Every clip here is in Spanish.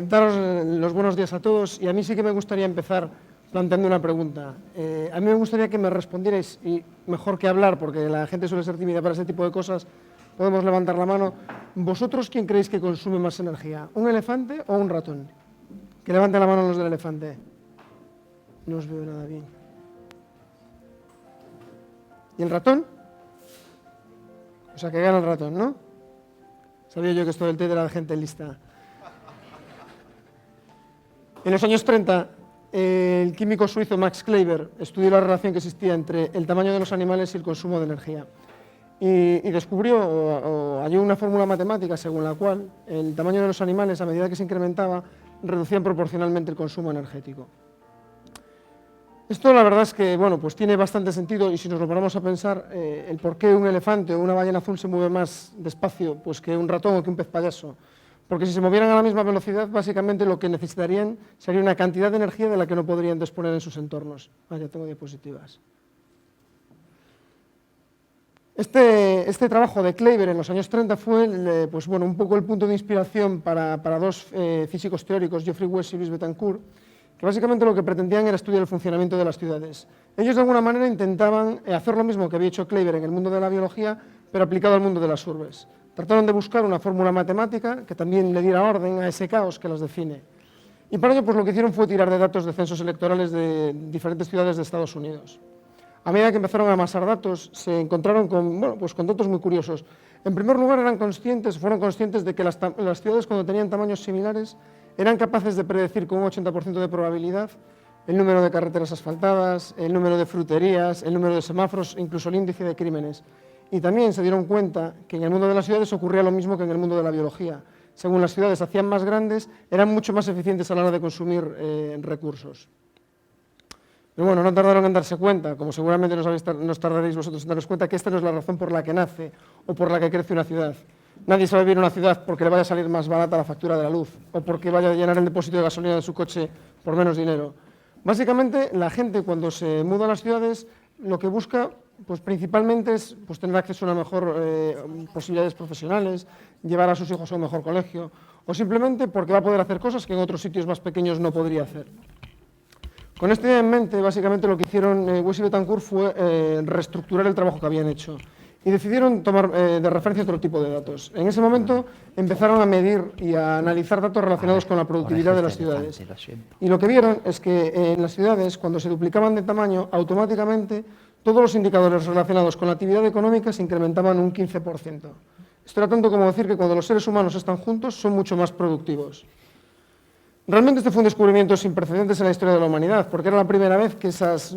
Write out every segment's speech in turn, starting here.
daros los buenos días a todos, y a mí sí que me gustaría empezar planteando una pregunta. A mí me gustaría que me respondierais, y mejor que hablar, porque la gente suele ser tímida para ese tipo de cosas, podemos levantar la mano. ¿Vosotros quién creéis que consume más energía, un elefante o un ratón? Que levanten la mano los del elefante. No os veo nada bien. ¿Y el ratón? O sea, que gana el ratón, ¿no? Sabía yo que esto del té era de gente lista. En los años 30, el químico suizo Max Kleber estudió la relación que existía entre el tamaño de los animales y el consumo de energía. Y descubrió o halló una fórmula matemática según la cual el tamaño de los animales, a medida que se incrementaba, reducían proporcionalmente el consumo energético. Esto la verdad es que bueno, pues tiene bastante sentido, y si nos lo ponemos a pensar, el por qué un elefante o una ballena azul se mueve más despacio pues, que un ratón o que un pez payaso. Porque si se movieran a la misma velocidad, básicamente lo que necesitarían sería una cantidad de energía de la que no podrían disponer en sus entornos. Ya tengo diapositivas. Este trabajo de Kleber en los años 30 fue pues, bueno, un poco el punto de inspiración para dos físicos teóricos, Geoffrey West y Louis Bettencourt, que básicamente lo que pretendían era estudiar el funcionamiento de las ciudades. Ellos de alguna manera intentaban hacer lo mismo que había hecho Kleber en el mundo de la biología, pero aplicado al mundo de las urbes. Trataron de buscar una fórmula matemática que también le diera orden a ese caos que las define. Y para ello pues, lo que hicieron fue tirar de datos de censos electorales de diferentes ciudades de Estados Unidos. A medida que empezaron a amasar datos, se encontraron con, bueno, pues con datos muy curiosos. En primer lugar, fueron conscientes de que las ciudades, cuando tenían tamaños similares, eran capaces de predecir con un 80% de probabilidad el número de carreteras asfaltadas, el número de fruterías, el número de semáforos, incluso el índice de crímenes. Y también se dieron cuenta que en el mundo de las ciudades ocurría lo mismo que en el mundo de la biología. Según las ciudades se hacían más grandes, eran mucho más eficientes a la hora de consumir recursos. Pero bueno, no tardaron en darse cuenta, como seguramente nos tardaréis vosotros en daros cuenta, que esta no es la razón por la que nace o por la que crece una ciudad. Nadie se va a vivir en una ciudad porque le vaya a salir más barata la factura de la luz o porque vaya a llenar el depósito de gasolina de su coche por menos dinero. Básicamente, la gente cuando se muda a las ciudades lo que busca pues, principalmente es pues, tener acceso a una mejor posibilidades profesionales, llevar a sus hijos a un mejor colegio, o simplemente porque va a poder hacer cosas que en otros sitios más pequeños no podría hacer. Con esta idea en mente, básicamente lo que hicieron West y Bettencourt fue reestructurar el trabajo que habían hecho y decidieron tomar de referencia otro tipo de datos. En ese momento empezaron a medir y a analizar datos relacionados con la productividad de las ciudades. Y lo que vieron es que en las ciudades, cuando se duplicaban de tamaño, automáticamente todos los indicadores relacionados con la actividad económica se incrementaban un 15%. Esto era tanto como decir que cuando los seres humanos están juntos son mucho más productivos. Realmente este fue un descubrimiento sin precedentes en la historia de la humanidad, porque era la primera vez que esas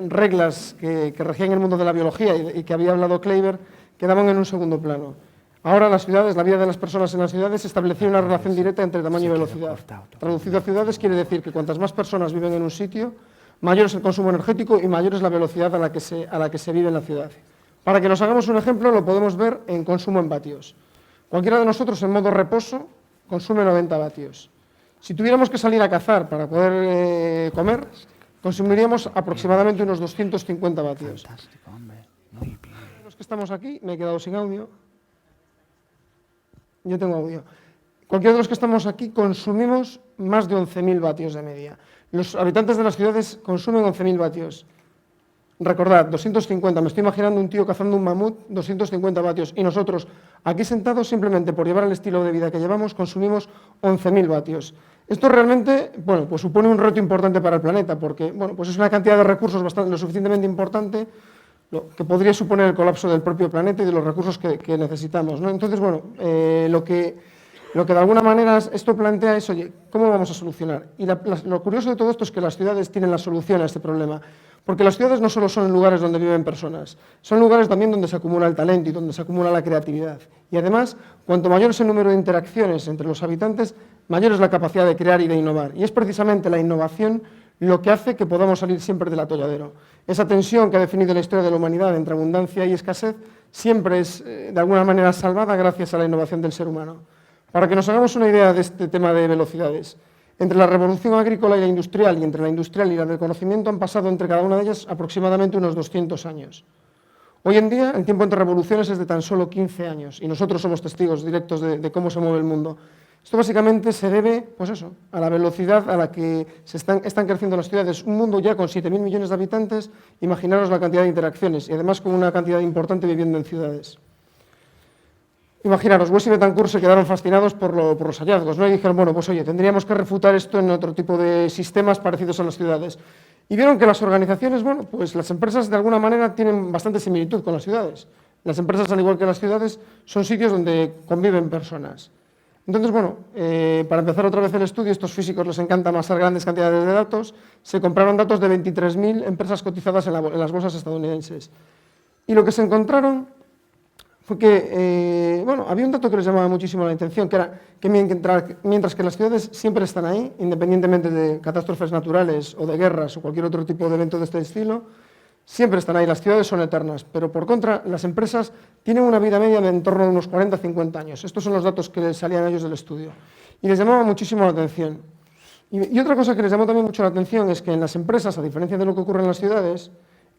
reglas que regían el mundo de la biología y que había hablado Kleber quedaban en un segundo plano. Ahora las ciudades, la vida de las personas en las ciudades establecía una relación directa entre tamaño y velocidad. Traducido a ciudades quiere decir que cuantas más personas viven en un sitio, mayor es el consumo energético y mayor es la velocidad a la que se vive en la ciudad. Para que nos hagamos un ejemplo, lo podemos ver en consumo en vatios. Cualquiera de nosotros en modo reposo consume 90 vatios. Si tuviéramos que salir a cazar para poder comer, consumiríamos aproximadamente unos 250 vatios. Fantástico, hombre. Muy bien. Los que estamos aquí, me he quedado sin audio. Yo tengo audio. Cualquiera de los que estamos aquí consumimos más de 11.000 vatios de media. Los habitantes de las ciudades consumen 11.000 vatios. Recordad, 250, me estoy imaginando un tío cazando un mamut, 250 vatios, y nosotros aquí sentados simplemente por llevar el estilo de vida que llevamos consumimos 11.000 vatios. Esto realmente, bueno, pues supone un reto importante para el planeta, porque, bueno, pues es una cantidad de recursos lo suficientemente importante que podría suponer el colapso del propio planeta y de los recursos que necesitamos, ¿no? Entonces, bueno, lo que de alguna manera esto plantea es, oye, ¿cómo vamos a solucionar? Y lo curioso de todo esto es que las ciudades tienen la solución a este problema. Porque las ciudades no solo son lugares donde viven personas, son lugares también donde se acumula el talento y donde se acumula la creatividad. Y además, cuanto mayor es el número de interacciones entre los habitantes, mayor es la capacidad de crear y de innovar. Y es precisamente la innovación lo que hace que podamos salir siempre del atolladero. Esa tensión que ha definido la historia de la humanidad entre abundancia y escasez siempre es, de alguna manera, salvada gracias a la innovación del ser humano. Para que nos hagamos una idea de este tema de velocidades, entre la revolución agrícola y la industrial, y entre la industrial y la del conocimiento, han pasado entre cada una de ellas aproximadamente unos 200 años. Hoy en día, el tiempo entre revoluciones es de tan solo 15 años, y nosotros somos testigos directos de cómo se mueve el mundo. Esto básicamente se debe, pues eso, a la velocidad a la que están creciendo las ciudades. Un mundo ya con 7.000 millones de habitantes, imaginaros la cantidad de interacciones y además con una cantidad importante viviendo en ciudades. Imaginaros, West y Betancourt se quedaron fascinados por los hallazgos, ¿no? Y dijeron, bueno, pues oye, tendríamos que refutar esto en otro tipo de sistemas parecidos a las ciudades. Y vieron que las organizaciones, bueno, pues las empresas de alguna manera tienen bastante similitud con las ciudades. Las empresas, al igual que las ciudades, son sitios donde conviven personas. Entonces, bueno, para empezar otra vez el estudio, estos físicos les encanta amasar grandes cantidades de datos, se compraron datos de 23.000 empresas cotizadas en las bolsas estadounidenses. Y lo que se encontraron fue que, bueno, había un dato que les llamaba muchísimo la atención, que era que mientras que las ciudades siempre están ahí, independientemente de catástrofes naturales o de guerras o cualquier otro tipo de evento de este estilo, siempre están ahí, las ciudades son eternas, pero por contra, las empresas tienen una vida media de en torno a unos 40-50 años. Estos son los datos que les salían a ellos del estudio. Y les llamaba muchísimo la atención. Y otra cosa que les llamó también mucho la atención es que en las empresas, a diferencia de lo que ocurre en las ciudades,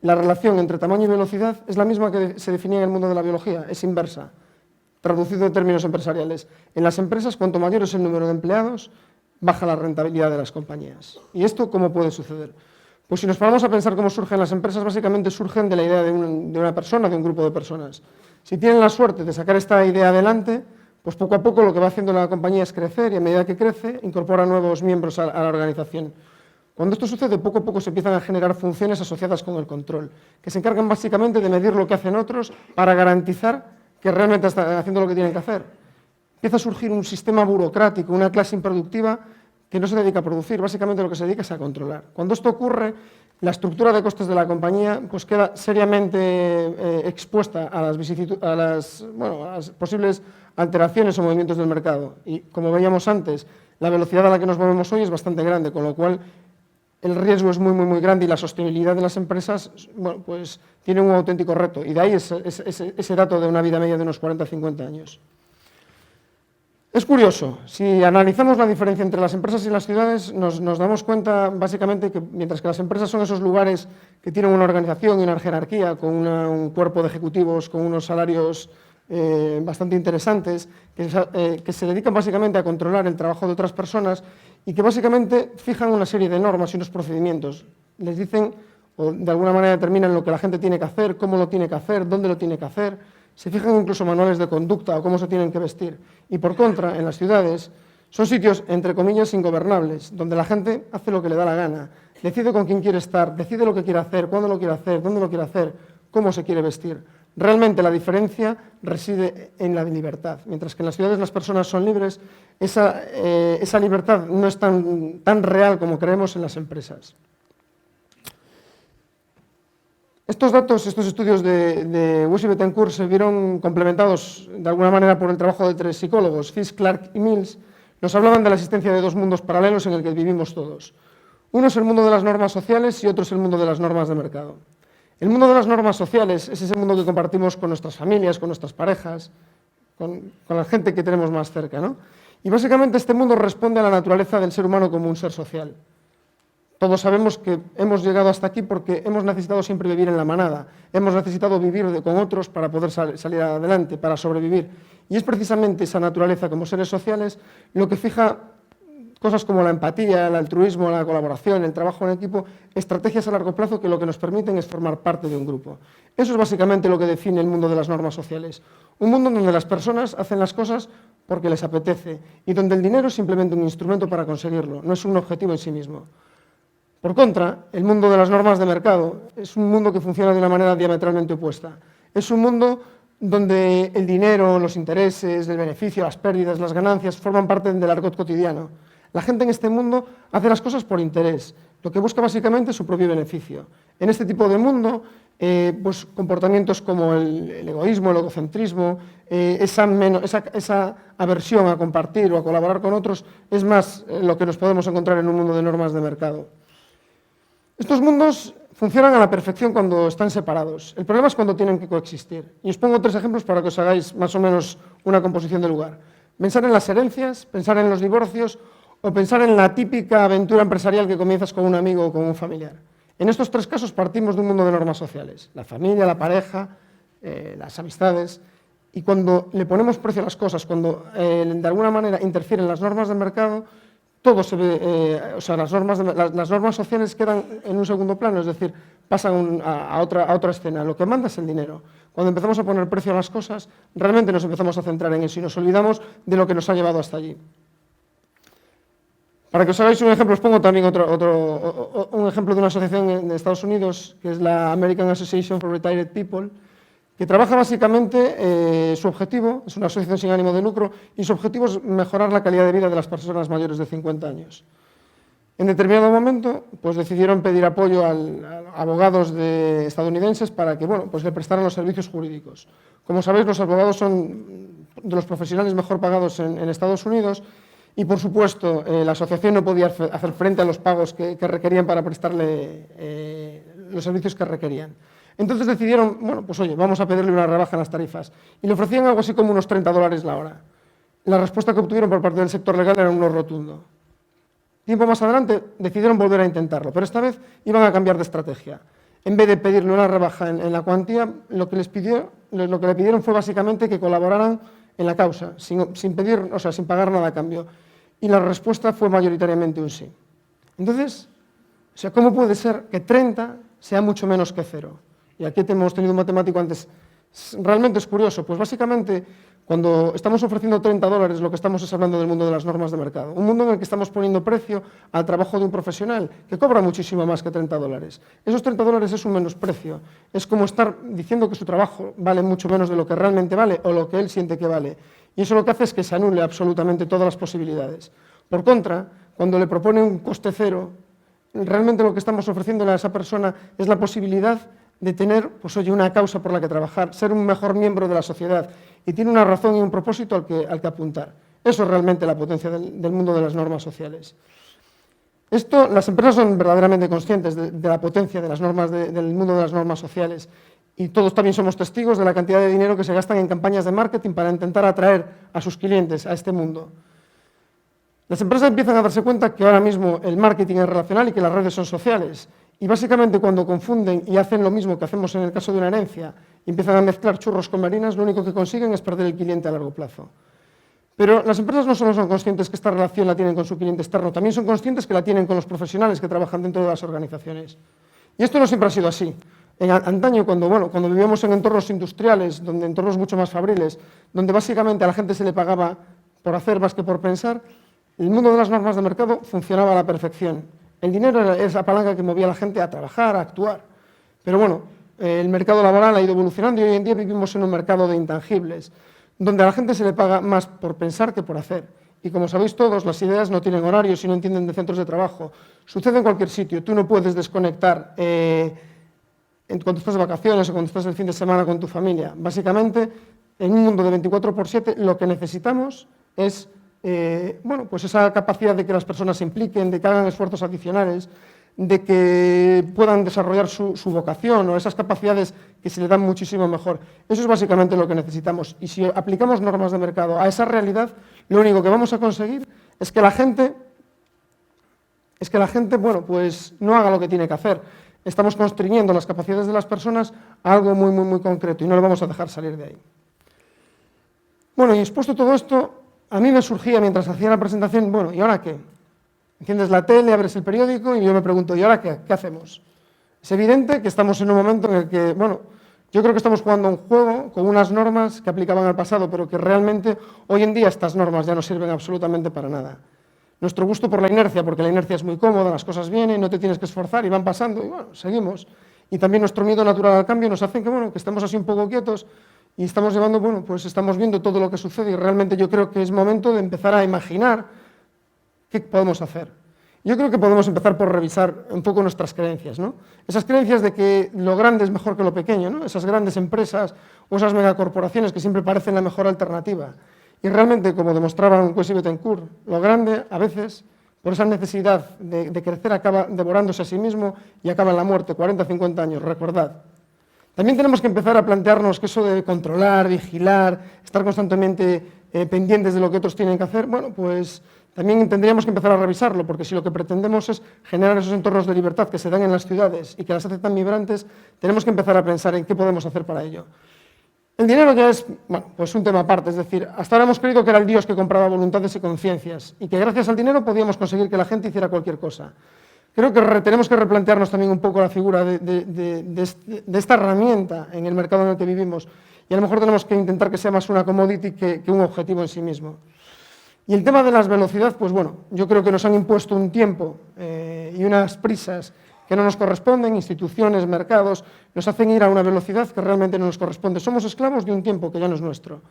la relación entre tamaño y velocidad es la misma que se definía en el mundo de la biología, es inversa, traducido en términos empresariales. En las empresas, cuanto mayor es el número de empleados, baja la rentabilidad de las compañías. ¿Y esto cómo puede suceder? Pues si nos paramos a pensar cómo surgen las empresas, básicamente surgen de la idea de una persona, de un grupo de personas. Si tienen la suerte de sacar esta idea adelante, pues poco a poco lo que va haciendo la compañía es crecer y a medida que crece, incorpora nuevos miembros a la organización. Cuando esto sucede, poco a poco se empiezan a generar funciones asociadas con el control, que se encargan básicamente de medir lo que hacen otros para garantizar que realmente están haciendo lo que tienen que hacer. Empieza a surgir un sistema burocrático, una clase improductiva que no se dedica a producir, básicamente lo que se dedica es a controlar. Cuando esto ocurre, la estructura de costes de la compañía pues queda seriamente expuesta a las posibles alteraciones o movimientos del mercado. Y como veíamos antes, la velocidad a la que nos movemos hoy es bastante grande, con lo cual el riesgo es muy grande y la sostenibilidad de las empresas, bueno, pues tiene un auténtico reto. Y de ahí ese dato de una vida media de unos 40-50 años. Es curioso, si analizamos la diferencia entre las empresas y las ciudades, nos damos cuenta básicamente que mientras que las empresas son esos lugares que tienen una organización y una jerarquía, con un cuerpo de ejecutivos, con unos salarios bastante interesantes, que se dedican básicamente a controlar el trabajo de otras personas y que básicamente fijan una serie de normas y unos procedimientos. Les dicen, o de alguna manera determinan lo que la gente tiene que hacer, cómo lo tiene que hacer, dónde lo tiene que hacer. Se fijan incluso manuales de conducta o cómo se tienen que vestir. Y por contra, en las ciudades, son sitios, entre comillas, ingobernables, donde la gente hace lo que le da la gana, decide con quién quiere estar, decide lo que quiere hacer, cuándo lo quiere hacer, dónde lo quiere hacer, cómo se quiere vestir. Realmente la diferencia reside en la libertad. Mientras que en las ciudades las personas son libres, esa libertad no es tan real como creemos en las empresas. Estos datos, estos estudios de West y Betancourt se vieron complementados de alguna manera por el trabajo de 3 psicólogos, Fish, Clark y Mills. Nos hablaban de la existencia de 2 mundos paralelos en el que vivimos todos. Uno es el mundo de las normas sociales y otro es el mundo de las normas de mercado. El mundo de las normas sociales es ese mundo que compartimos con nuestras familias, con nuestras parejas, con la gente que tenemos más cerca, ¿no? Y básicamente este mundo responde a la naturaleza del ser humano como un ser social. Todos sabemos que hemos llegado hasta aquí porque hemos necesitado siempre vivir en la manada, hemos necesitado vivir con otros para poder salir adelante, para sobrevivir. Y es precisamente esa naturaleza como seres sociales lo que fija cosas como la empatía, el altruismo, la colaboración, el trabajo en equipo, estrategias a largo plazo que lo que nos permiten es formar parte de un grupo. Eso es básicamente lo que define el mundo de las normas sociales. Un mundo donde las personas hacen las cosas porque les apetece y donde el dinero es simplemente un instrumento para conseguirlo, no es un objetivo en sí mismo. Por contra, el mundo de las normas de mercado es un mundo que funciona de una manera diametralmente opuesta. Es un mundo donde el dinero, los intereses, el beneficio, las pérdidas, las ganancias forman parte del argot cotidiano. La gente en este mundo hace las cosas por interés, lo que busca básicamente es su propio beneficio. En este tipo de mundo, pues comportamientos como el egoísmo, el egocentrismo, esa aversión a compartir o a colaborar con otros es más lo que nos podemos encontrar en un mundo de normas de mercado. Estos mundos funcionan a la perfección cuando están separados. El problema es cuando tienen que coexistir. Y os pongo 3 ejemplos para que os hagáis más o menos una composición del lugar. Pensar en las herencias, pensar en los divorcios o pensar en la típica aventura empresarial que comienzas con un amigo o con un familiar. En estos 3 casos partimos de un mundo de normas sociales. La familia, la pareja, las amistades. Y cuando le ponemos precio a las cosas, cuando de alguna manera interfieren las normas del mercado, todo se ve, o sea, las normas sociales quedan en un segundo plano, es decir, pasan a otra escena. Lo que manda es el dinero. Cuando empezamos a poner precio a las cosas, realmente nos empezamos a centrar en eso y nos olvidamos de lo que nos ha llevado hasta allí. Para que os hagáis un ejemplo, os pongo también un ejemplo de una asociación en Estados Unidos, que es la American Association for Retired People, que trabaja básicamente, su objetivo, es una asociación sin ánimo de lucro, y su objetivo es mejorar la calidad de vida de las personas mayores de 50 años. En determinado momento, pues decidieron pedir apoyo a abogados estadounidenses para que, bueno, pues le prestaran los servicios jurídicos. Como sabéis, los abogados son de los profesionales mejor pagados en Estados Unidos y, por supuesto, la asociación no podía hacer frente a los pagos que requerían para prestarle los servicios que requerían. Entonces decidieron, bueno, pues oye, vamos a pedirle una rebaja en las tarifas. Y le ofrecían algo así como unos $30 la hora. La respuesta que obtuvieron por parte del sector legal era un no rotundo. Tiempo más adelante decidieron volver a intentarlo, pero esta vez iban a cambiar de estrategia. En vez de pedirle una rebaja en la cuantía, lo que le pidieron fue básicamente que colaboraran en la causa, sin pagar nada a cambio. Y la respuesta fue mayoritariamente un sí. Entonces, o sea, ¿cómo puede ser que 30 sea mucho menos que 0? Y aquí hemos tenido un matemático antes. Realmente es curioso, pues básicamente cuando estamos ofreciendo $30, lo que estamos es hablando del mundo de las normas de mercado. Un mundo en el que estamos poniendo precio al trabajo de un profesional que cobra muchísimo más que $30. Esos $30 es un menosprecio. Es como estar diciendo que su trabajo vale mucho menos de lo que realmente vale o lo que él siente que vale. Y eso lo que hace es que se anule absolutamente todas las posibilidades. Por contra, cuando le propone un coste cero, realmente lo que estamos ofreciéndole a esa persona es la posibilidad de tener, pues oye, una causa por la que trabajar, ser un mejor miembro de la sociedad y tiene una razón y un propósito al que apuntar. Eso es realmente la potencia del mundo de las normas sociales. Las empresas son verdaderamente conscientes de la potencia de las normas del mundo de las normas sociales y todos también somos testigos de la cantidad de dinero que se gastan en campañas de marketing para intentar atraer a sus clientes a este mundo. Las empresas empiezan a darse cuenta que ahora mismo el marketing es relacional y que las redes son sociales. Y básicamente cuando confunden y hacen lo mismo que hacemos en el caso de una herencia y empiezan a mezclar churros con merinas, lo único que consiguen es perder el cliente a largo plazo. Pero las empresas no solo son conscientes que esta relación la tienen con su cliente externo, también son conscientes que la tienen con los profesionales que trabajan dentro de las organizaciones. Y esto no siempre ha sido así. Antaño, cuando vivíamos en entornos industriales, entornos mucho más fabriles, donde básicamente a la gente se le pagaba por hacer más que por pensar, el mundo de las normas de mercado funcionaba a la perfección. El dinero era esa palanca que movía a la gente a trabajar, a actuar. Pero bueno, el mercado laboral ha ido evolucionando y hoy en día vivimos en un mercado de intangibles, donde a la gente se le paga más por pensar que por hacer. Y como sabéis todos, las ideas no tienen horarios y no entienden de centros de trabajo. Sucede en cualquier sitio. Tú no puedes desconectar cuando estás de vacaciones o cuando estás el fin de semana con tu familia. Básicamente, en un mundo de 24/7, lo que necesitamos es pues esa capacidad de que las personas se impliquen, de que hagan esfuerzos adicionales, de que puedan desarrollar su vocación o esas capacidades que se le dan muchísimo mejor. Eso es básicamente lo que necesitamos. Y si aplicamos normas de mercado a esa realidad, lo único que vamos a conseguir es que la gente, pues no haga lo que tiene que hacer. Estamos constriñendo las capacidades de las personas a algo muy, muy, muy concreto y no le vamos a dejar salir de ahí. Bueno, y expuesto todo esto, a mí me surgía mientras hacía la presentación, bueno, ¿y ahora qué? Enciendes la tele, abres el periódico y yo me pregunto, ¿y ahora qué hacemos? Es evidente que estamos en un momento en el que, yo creo que estamos jugando un juego con unas normas que aplicaban al pasado, pero que realmente hoy en día estas normas ya no sirven absolutamente para nada. Nuestro gusto por la inercia, porque la inercia es muy cómoda, las cosas vienen, no te tienes que esforzar y van pasando, y bueno, seguimos. Y también nuestro miedo natural al cambio nos hace que estemos así un poco quietos y estamos pues estamos viendo todo lo que sucede y realmente yo creo que es momento de empezar a imaginar qué podemos hacer. Yo creo que podemos empezar por revisar un poco nuestras creencias, ¿no? Esas creencias de que lo grande es mejor que lo pequeño, ¿no? Esas grandes empresas o esas megacorporaciones que siempre parecen la mejor alternativa. Y realmente, como demostraban Weiss y Bettencourt, lo grande, a veces, por esa necesidad de crecer, acaba devorándose a sí mismo y acaba en la muerte, 40, 50 años, recordad. También tenemos que empezar a plantearnos que eso de controlar, vigilar, estar constantemente pendientes de lo que otros tienen que hacer, pues también tendríamos que empezar a revisarlo, porque si lo que pretendemos es generar esos entornos de libertad que se dan en las ciudades y que las hace tan vibrantes, tenemos que empezar a pensar en qué podemos hacer para ello. El dinero ya es, bueno, pues un tema aparte, es decir, hasta ahora hemos creído que era el Dios que compraba voluntades y conciencias y que gracias al dinero podíamos conseguir que la gente hiciera cualquier cosa. Creo que tenemos que replantearnos también un poco la figura de esta herramienta en el mercado en el que vivimos y a lo mejor tenemos que intentar que sea más una commodity que un objetivo en sí mismo. Y el tema de las velocidades, pues bueno, yo creo que nos han impuesto un tiempo y unas prisas que no nos corresponden, instituciones, mercados, nos hacen ir a una velocidad que realmente no nos corresponde. Somos esclavos de un tiempo que ya no es nuestro.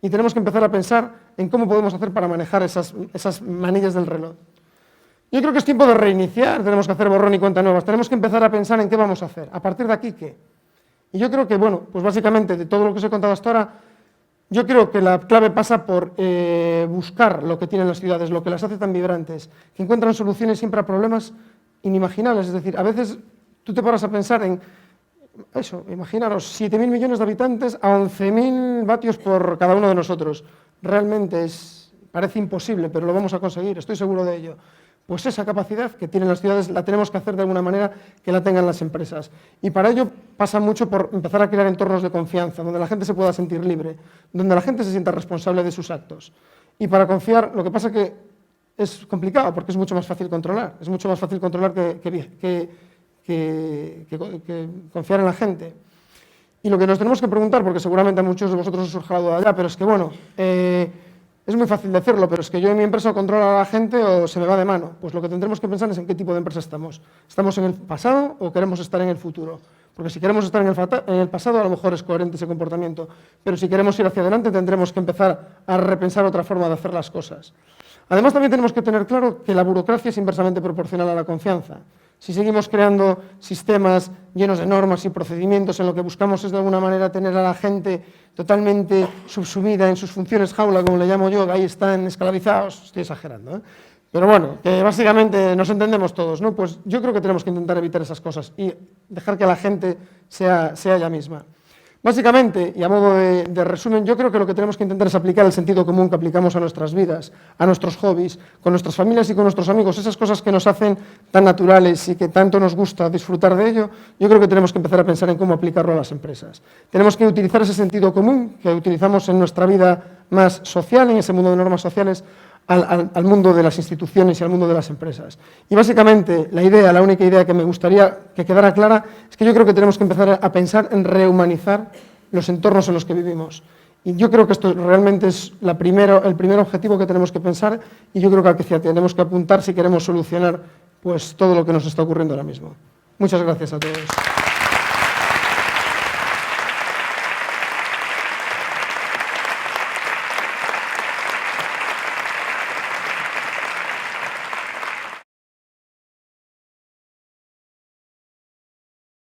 Y tenemos que empezar a pensar en cómo podemos hacer para manejar esas manillas del reloj. Yo creo que es tiempo de reiniciar, tenemos que hacer borrón y cuenta nuevas, tenemos que empezar a pensar en qué vamos a hacer, a partir de aquí, ¿qué? Y yo creo que, bueno, pues básicamente de todo lo que os he contado hasta ahora, yo creo que la clave pasa por buscar lo que tienen las ciudades, lo que las hace tan vibrantes, que encuentran soluciones siempre a problemas inimaginables. Es decir, a veces tú te paras a pensar en eso, imaginaros, 7.000 millones de habitantes a 11.000 vatios por cada uno de nosotros. Realmente parece imposible, pero lo vamos a conseguir, estoy seguro de ello. Pues esa capacidad que tienen las ciudades la tenemos que hacer de alguna manera que la tengan las empresas. Y para ello pasa mucho por empezar a crear entornos de confianza, donde la gente se pueda sentir libre, donde la gente se sienta responsable de sus actos. Y para confiar, lo que pasa que es complicado, porque es mucho más fácil controlar. Es mucho más fácil controlar que confiar en la gente. Y lo que nos tenemos que preguntar, porque seguramente a muchos de vosotros os surja la duda ya, pero es que bueno, es muy fácil decirlo, pero es que yo en mi empresa controlo a la gente o se me va de mano. Pues lo que tendremos que pensar es en qué tipo de empresa estamos. ¿Estamos en el pasado o queremos estar en el futuro? Porque si queremos estar en el pasado, a lo mejor es coherente ese comportamiento, pero si queremos ir hacia adelante, tendremos que empezar a repensar otra forma de hacer las cosas. Además, también tenemos que tener claro que la burocracia es inversamente proporcional a la confianza. Si seguimos creando sistemas llenos de normas y procedimientos en lo que buscamos es de alguna manera tener a la gente totalmente subsumida en sus funciones jaula, como le llamo yo, que ahí están esclavizados, estoy exagerando, ¿eh? Pero bueno, que básicamente nos entendemos todos, ¿no? Pues yo creo que tenemos que intentar evitar esas cosas y dejar que la gente sea ella misma. Básicamente, y a modo de resumen, yo creo que lo que tenemos que intentar es aplicar el sentido común que aplicamos a nuestras vidas, a nuestros hobbies, con nuestras familias y con nuestros amigos, esas cosas que nos hacen tan naturales y que tanto nos gusta disfrutar de ello, yo creo que tenemos que empezar a pensar en cómo aplicarlo a las empresas. Tenemos que utilizar ese sentido común que utilizamos en nuestra vida más social, en ese mundo de normas sociales, al mundo de las instituciones y al mundo de las empresas. Y básicamente la única idea que me gustaría que quedara clara es que yo creo que tenemos que empezar a pensar en rehumanizar los entornos en los que vivimos. Y yo creo que esto realmente es el primer objetivo que tenemos que pensar y yo creo que al que tenemos que apuntar si queremos solucionar pues, todo lo que nos está ocurriendo ahora mismo. Muchas gracias a todos.